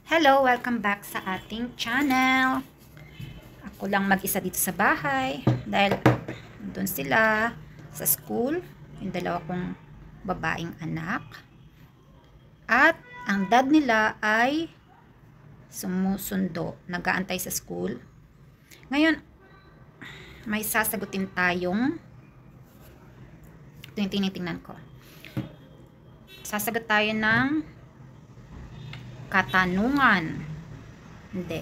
Hello! Welcome back sa ating channel. Ako lang mag-isa dito sa bahay dahil doon sila sa school, yung dalawa kong babaeng anak. At ang dad nila ay sumusundo, nag-aantay sa school. Ngayon, may sasagutin tayong ito yung tinitingnan ko. Sasagot tayo ng katanungan. Hindi.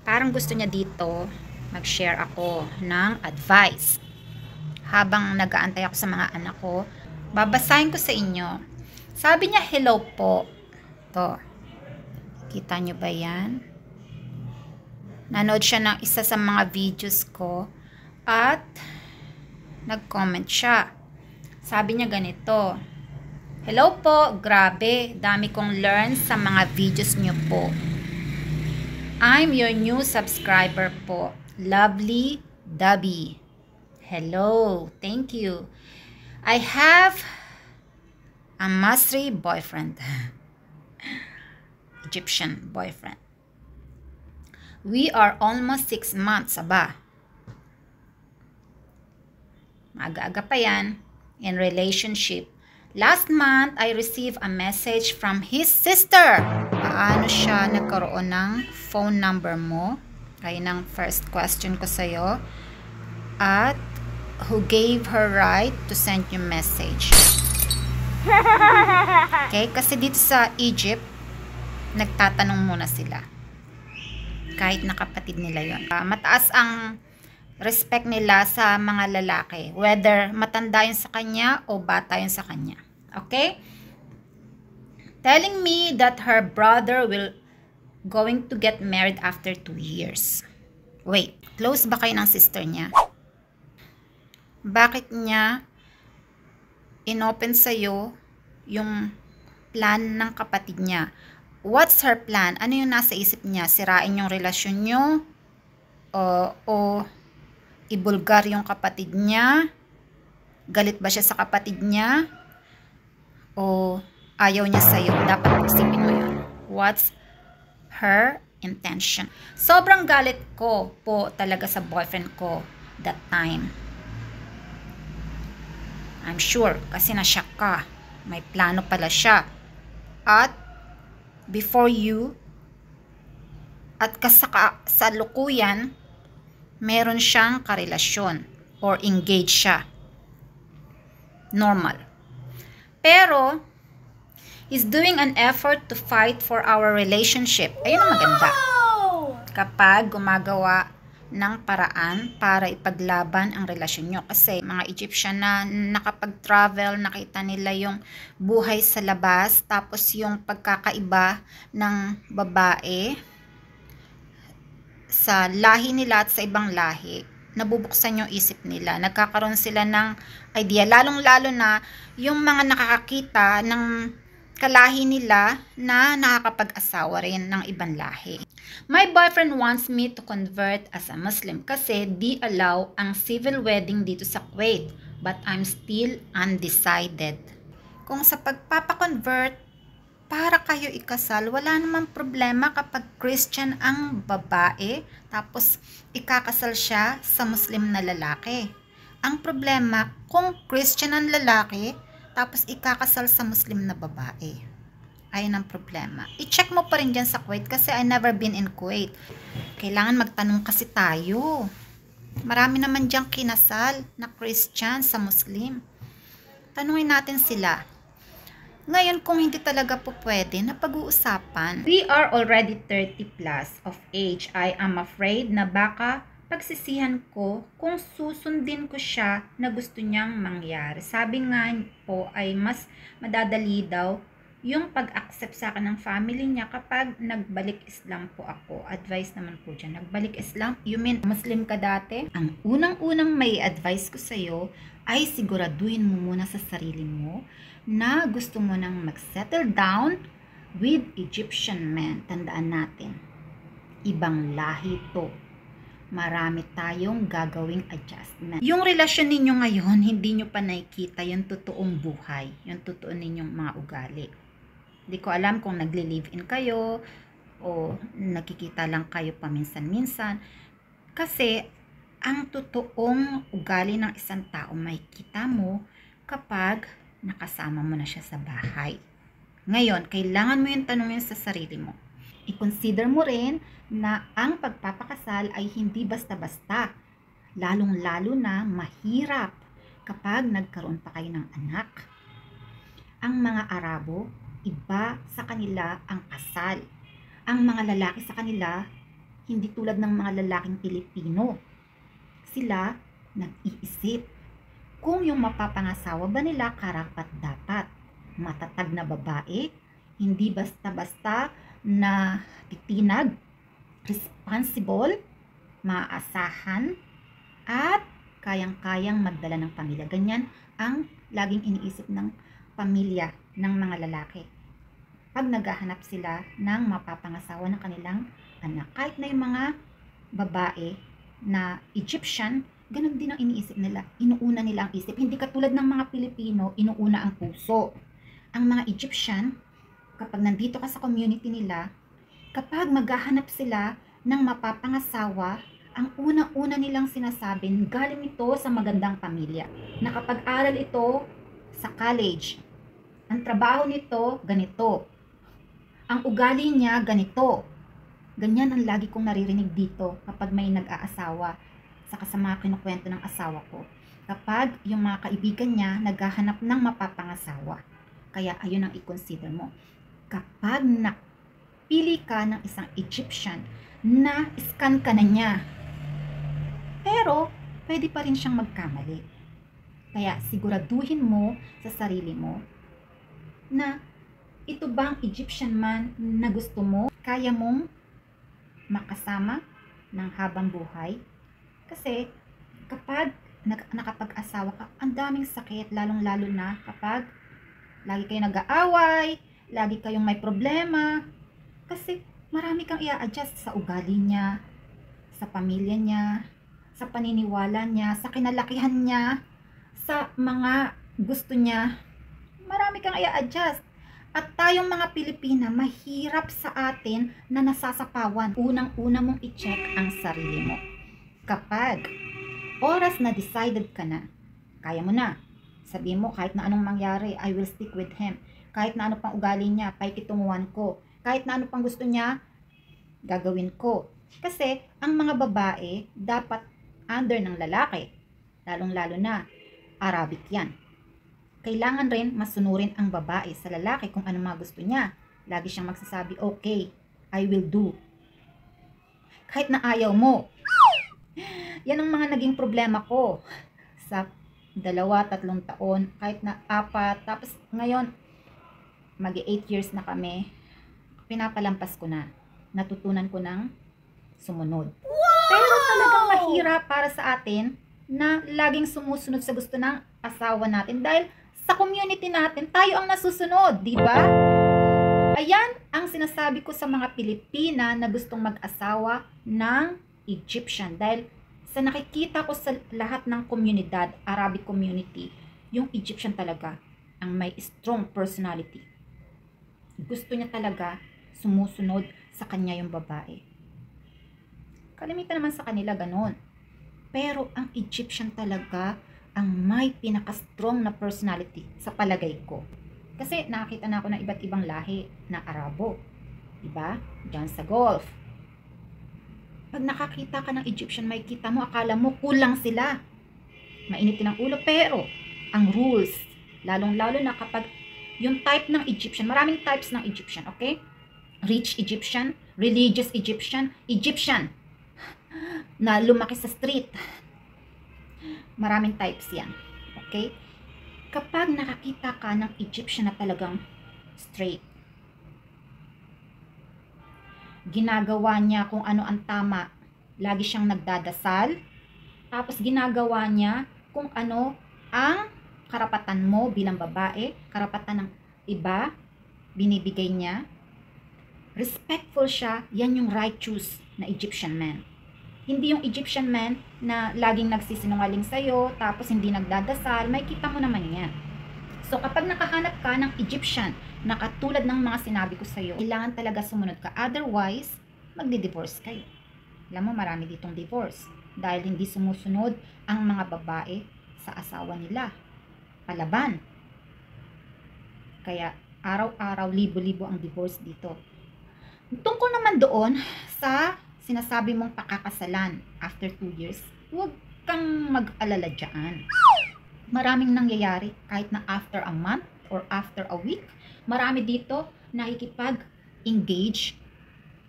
Parang gusto niya dito mag-share ako ng advice. Habang nag-aantay ako sa mga anak ko, babasahin ko sa inyo. Sabi niya, hello po. To. Kita niyo ba yan? Nanood siya ng isa sa mga videos ko at nag-comment siya. Sabi niya ganito, hello po, grabe, dami kong learn sa mga videos niyo po. I'm your new subscriber po. Lovely Dubby. Hello, thank you. I have a Masri boyfriend. Egyptian boyfriend. We are almost 6 months, aba. Aga-aga pa yan. In relationship. Last month, I received a message from his sister. Paano siya nagkaroon ng phone number mo? Ayun ang first question ko sa'yo. At who gave her right to send you message? Okay? Kasi dito sa Egypt, nagtatanong muna sila. Kahit na kapatid nila yun. Mataas ang respect nila sa mga lalaki, whether matanda yun sa kanya o bata yun sa kanya. Okay? Telling me that her brother will going to get married after 2 years. Wait, close ba kayo ng sister niya? Bakit niya inopen sa'yo yung plan ng kapatid niya? What's her plan? Ano yung nasa isip niya? Sirain yung relasyon niyo? O ibulgar yung kapatid niya? Galit ba siya sa kapatid niya? O ayaw niya sa'yo? Dapat isipin mo yun. What's her intention? Sobrang galit ko po talaga sa boyfriend ko that time. I'm sure kasi nashock ka. May plano pala siya. At before you at kasalukuyan meron siyang karelasyon or engaged siya. Normal. Pero, he's doing an effort to fight for our relationship. Ayun ang maganda. Kapag gumagawa ng paraan para ipaglaban ang relasyon nyo. Kasi mga Egyptian na nakapag-travel, nakita nila yung buhay sa labas, tapos yung pagkakaiba ng babae sa lahi nila at sa ibang lahi, nabubuksan yung isip nila. Nagkakaroon sila ng idea, lalong-lalo na yung mga nakakakita ng kalahi nila na nakakapag-asawa rin ng ibang lahi. My boyfriend wants me to convert as a Muslim kasi di allow ang civil wedding dito sa Kuwait, but I'm still undecided. Kung sa pagpapakonvert para kayo ikasal, wala namang problema kapag Christian ang babae, tapos ikakasal siya sa Muslim na lalaki. Ang problema, kung Christian ang lalaki, tapos ikakasal sa Muslim na babae. Ayun ang problema. I-check mo pa rin dyan sa Kuwait kasi I never been in Kuwait. Kailangan magtanong kasi tayo. Marami naman dyan kinasal na Christian sa Muslim. Tanungin natin sila. Ngayon, kung hindi talaga po pwede, na pag-uusapan. We are already 30 plus of age. I am afraid na baka pagsisihan ko kung susundin ko siya na gusto niyang mangyari. Sabi nga po ay mas madadali daw yung pag-accept sa akin ng family niya kapag nagbalik Islam po ako. Advice naman po dyan. Nagbalik Islam? You mean Muslim ka dati? Ang unang-unang may advice ko sa'yo ay siguraduhin mo muna sa sarili mo na gusto mo nang mag-settle down with Egyptian men. Tandaan natin, ibang lahi to. Marami tayong gagawing adjustment. Yung relasyon ninyo ngayon, hindi nyo pa nakikita yung totoong buhay, yung totoo ninyong mga ugali. Hindi ko alam kung nagli-live-in kayo o nagkikita lang kayo paminsan-minsan. Kasi ang totoong ugali ng isang tao makikita mo kapag nakasama mo na siya sa bahay. Ngayon, kailangan mo yung tanongin sa sarili mo. I-consider mo rin na ang pagpapakasal ay hindi basta-basta. Lalong-lalo na mahirap kapag nagkaroon pa kayo ng anak. Ang mga Arabo, iba sa kanila ang kasal. Ang mga lalaki sa kanila, hindi tulad ng mga lalaking Pilipino. Sila nag-iisip kung yung mapapangasawa ba nila karapat-dapat. Matatag na babae, hindi basta-basta na titinag, responsible, maaasahan, at kayang-kayang magdala ng pamilya. Ganyan ang laging iniisip ng pamilya ng mga lalaki pag naghahanap sila ng mapapangasawa ng kanilang anak. Kahit na yung mga babae na Egyptian, ganun din ang iniisip nila. Inuuna nila ang isip. Hindi katulad ng mga Pilipino, inuuna ang puso. Ang mga Egyptian, kapag nandito ka sa community nila, kapag maghahanap sila ng mapapangasawa, ang unang-una nilang sinasabing, galing ito sa magandang pamilya. Nakapag-aral ito sa college. Ang trabaho nito, ganito. Ang ugali niya, ganito. Ganyan ang lagi kong naririnig dito kapag may nag-aasawa sa kasama kinukwento ng asawa ko. Kapag yung mga kaibigan niya naghahanap ng mapapangasawa. Kaya ayun ang i-consider mo. Kapag napili ka ng isang Egyptian, na-scan ka na niya. Pero, pwede pa rin siyang magkamali. Kaya siguraduhin mo sa sarili mo na ito bang Egyptian man na gusto mo, kaya mong makasama ng habang buhay? Kasi kapag nakapag-asawa ka, ang daming sakit, lalong-lalo na kapag lagi kayong nag-aaway, lagi kayong may problema. Kasi marami kang i-adjust sa ugali niya, sa pamilya niya, sa paniniwala niya, sa kinalakihan niya, sa mga gusto niya. Marami kang i-adjust. At tayong mga Pilipina, mahirap sa atin na nasasapawan. Unang-una mong i-check ang sarili mo. Kapag oras na decided ka na, kaya mo na. Sabihin mo, kahit na anong mangyari, I will stick with him. Kahit na ano pang ugali niya, paikitunguhan ko. Kahit na ano pang gusto niya, gagawin ko. Kasi ang mga babae dapat under ng lalaki. Lalong-lalo na, Arabic yan. Kailangan rin masunurin ang babae sa lalaki kung ano mga gusto niya. Lagi siyang magsasabi, okay, I will do. Kahit na ayaw mo. Yan ang mga naging problema ko sa 2-3 taon, kahit na 4, tapos ngayon, mag-8 years na kami, pinapalampas ko na. Natutunan ko ng sumunod. Pero talagang mahirap para sa atin na laging sumusunod sa gusto ng asawa natin dahil sa community natin, tayo ang nasusunod, di ba? Ayan ang sinasabi ko sa mga Pilipina na gustong mag-asawa ng Egyptian. Dahil sa nakikita ko sa lahat ng komunidad, Arabic community, yung Egyptian talaga ang may strong personality. Gusto niya talaga sumusunod sa kanya yung babae. Kalimitan naman sa kanila ganon. Pero ang Egyptian talaga ang may pinaka-strong na personality sa palagay ko. Kasi nakakita na ako ng iba't ibang lahi na Arabo. Diba? Diyan sa Gulf. Pag nakakita ka ng Egyptian, may kita mo, akala mo kulang sila. Mainitin ang ulo, pero ang rules, lalong-lalo na kapag yung type ng Egyptian, maraming types ng Egyptian, okay? Rich Egyptian, religious Egyptian, Egyptian na lumaki sa street. Maraming types yan. Okay? Kapag nakakita ka ng Egyptian na talagang straight, ginagawa niya kung ano ang tama. Lagi siyang nagdadasal. Tapos ginagawa niya kung ano ang karapatan mo bilang babae, karapatan ng iba, binibigay niya. Respectful siya, yan yung righteous na Egyptian man. Hindi yung Egyptian man na laging nagsisinungaling sa'yo, tapos hindi nagdadasal, may kita mo naman yan. So kapag nakahanap ka ng Egyptian na katulad ng mga sinabi ko sa'yo, kailangan talaga sumunod ka. Otherwise, magdi-divorce kayo. Alam mo, marami ditong divorce. Dahil hindi sumusunod ang mga babae sa asawa nila. Palaban. Kaya, araw-araw, libo-libo ang divorce dito. Tungkol naman doon sa sinasabi mong pakakasalan after 2 years, huwag kang mag-alala dyan. Maraming nangyayari kahit na after a month or after a week. Marami dito nakikipag-engage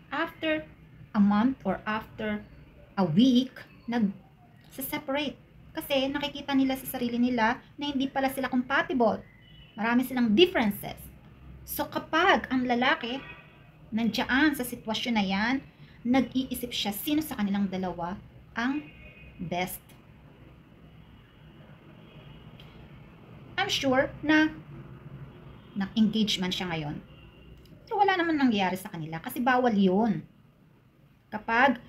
after a month or after a week, nag-separate. Kasi nakikita nila sa sarili nila na hindi pala sila compatible. Marami silang differences. So kapag ang lalaki nandiyan sa sitwasyon na yan, nag-iisip siya sino sa kanilang dalawa ang best. I'm sure na engagement siya ngayon. Pero wala naman nangyayari sa kanila kasi bawal yun. Kapag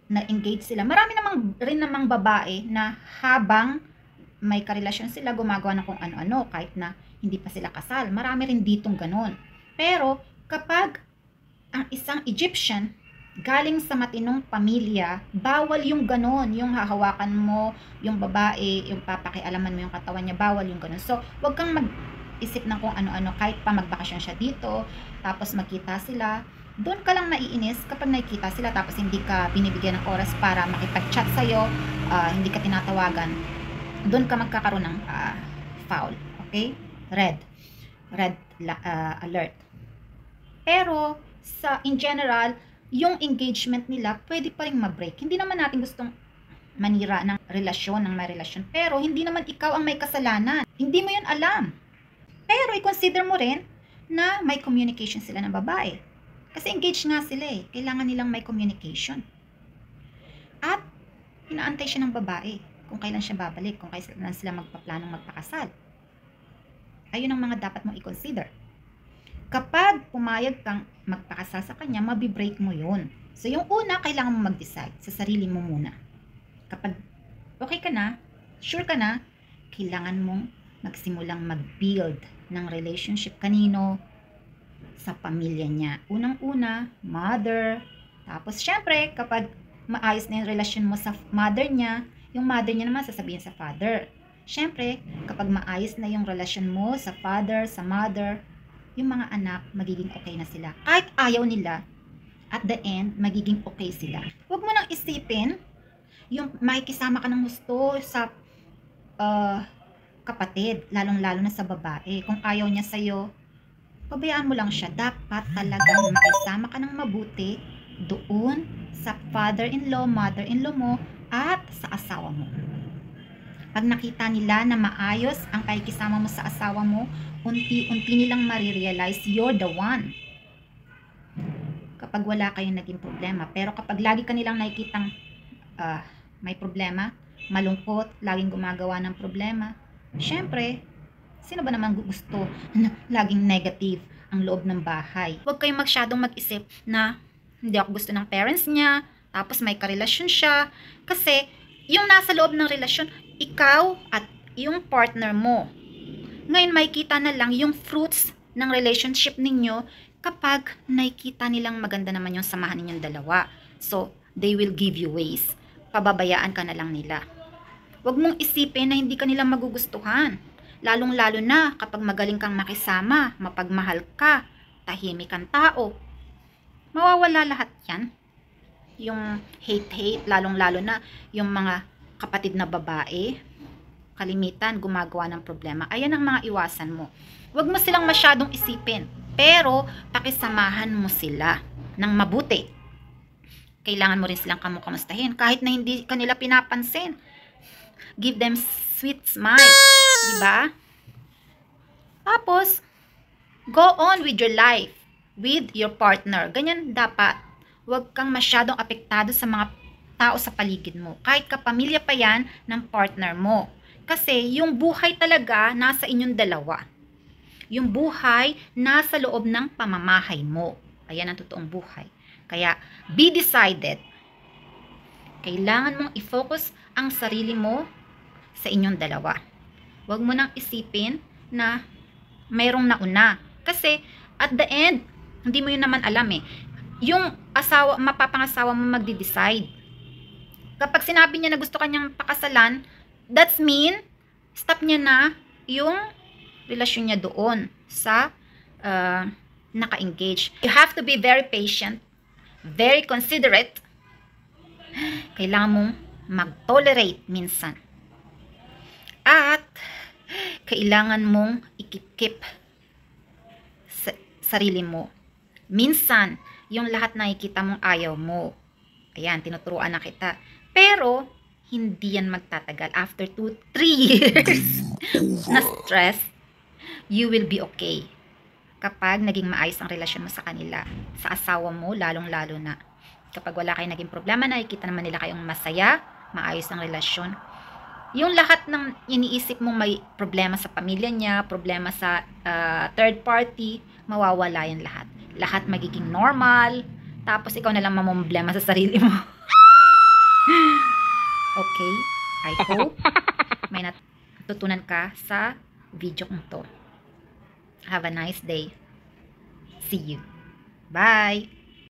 na-engage sila, marami namang babae na habang may karelasyon sila, gumagawa ng kung ano-ano kahit na hindi pa sila kasal. Marami rin ditong ganun. Pero kapag ang isang Egyptian galing sa matinong pamilya, bawal yung ganon, yung hahawakan mo yung babae, yung papakialaman mo yung katawan niya, bawal yung ganon. So, wag kang mag-isip ng kung ano-ano, kahit pa magbakasyon siya dito, tapos magkita sila, doon ka lang naiinis kapag nakikita sila, tapos hindi ka binibigyan ng oras para makipag-chat sa'yo, hindi ka tinatawagan, doon ka magkakaroon ng foul, okay? Red alert. Pero, in general, yung engagement nila, pwede pa rin ma-break. Hindi naman natin gustong manira ng relasyon, ng may relasyon. Pero, hindi naman ikaw ang may kasalanan. Hindi mo yun alam. Pero, i-consider mo rin na may communication sila ng babae. Kasi engaged nga sila eh. Kailangan nilang may communication. At, inaantay siya ng babae kung kailan siya babalik, kung kailan sila magpaplanong magpakasal. Ayun ang mga dapat mong i-consider. Kapag pumayag kang magpakasal sa kanya, mabibreak mo yun. So, yung una, kailangan mo mag-decide sa sarili mo muna. Kapag okay ka na, sure ka na, kailangan mong magsimulang mag-build ng relationship kanino sa pamilya niya. Unang-una, mother. Tapos, syempre, kapag maayos na yung relasyon mo sa mother niya, yung mother niya naman sasabihin sa father. Syempre, kapag maayos na yung relasyon mo sa father, sa mother, yung mga anak, magiging okay na sila. Kahit ayaw nila, at the end, magiging okay sila. Huwag mo nang isipin, yung makikisama ka ng gusto sa kapatid, lalong-lalo na sa babae. Kung ayaw niya sa'yo, pabayaan mo lang siya. Dapat talagang makisama ka ng mabuti doon sa father-in-law, mother-in-law mo, at sa asawa mo. Pag nakita nila na maayos ang pakikisama mo sa asawa mo, unti-unti nilang marirealize you're the one. Kapag wala kayong naging problema. Pero kapag lagi ka nilang nakikitang may problema, malungkot, laging gumagawa ng problema, syempre, sino ba naman gusto na laging negative ang loob ng bahay? Huwag kayong masyadong mag-isip na hindi ako gusto ng parents niya, tapos may karelasyon siya. Kasi, yung nasa loob ng relasyon, ikaw at yung partner mo. Ngayon, makikita na lang yung fruits ng relationship ninyo kapag nakikita nilang maganda naman yung samahan ninyong dalawa. So, they will give you ways. Pababayaan ka na lang nila. Huwag mong isipin na hindi ka nila magugustuhan. Lalong-lalo na kapag magaling kang makisama, mapagmahal ka, tahimik kang tao. Mawawala lahat yan. Yung hate-hate, lalong-lalo na yung mga kapatid na babae, kalimitan, gumagawa ng problema. Ayan ang mga iwasan mo. Huwag mo silang masyadong isipin. Pero, pakisamahan mo sila ng mabuti. Kailangan mo rin silang kamustahin. Kahit na hindi kanila pinapansin. Give them sweet smile. Diba? Tapos, go on with your life. With your partner. Ganyan dapat. Huwag kang masyadong apektado sa mga tao sa paligid mo. Kahit kapamilya pa yan ng partner mo. Kasi yung buhay talaga nasa inyong dalawa. Yung buhay nasa loob ng pamamahay mo. Ayan ang totoong buhay. Kaya be decided. Kailangan mong i-focus ang sarili mo sa inyong dalawa. Huwag mo nang isipin na mayroong nauna. Kasi, at the end, hindi mo yun naman alam eh. Yung mapapangasawa mo magde-decide. Kapag sinabi niya na gusto kanyang pakasalan, that's mean, stop niya na yung relasyon niya doon sa naka-engage. You have to be very patient, very considerate. Kailangan mong mag-tolerate minsan. At kailangan mong ikip sarili mo. Minsan, yung lahat nakikita mong ayaw mo. Ayan, tinuturuan na kita. Pero, hindi yan magtatagal. After 2-3 years na stress, you will be okay. Kapag naging maayos ang relasyon mo sa kanila, sa asawa mo, lalong-lalo na. Kapag wala kayong naging problema, nakikita naman nila kayong masaya, maayos ang relasyon. Yung lahat ng iniisip mong may problema sa pamilya niya, problema sa third party, mawawala yan lahat. Lahat magiging normal, tapos ikaw na lang mamumblema sa sarili mo. Okay? I hope may natutunan ka sa video kong to. Have a nice day. See you. Bye!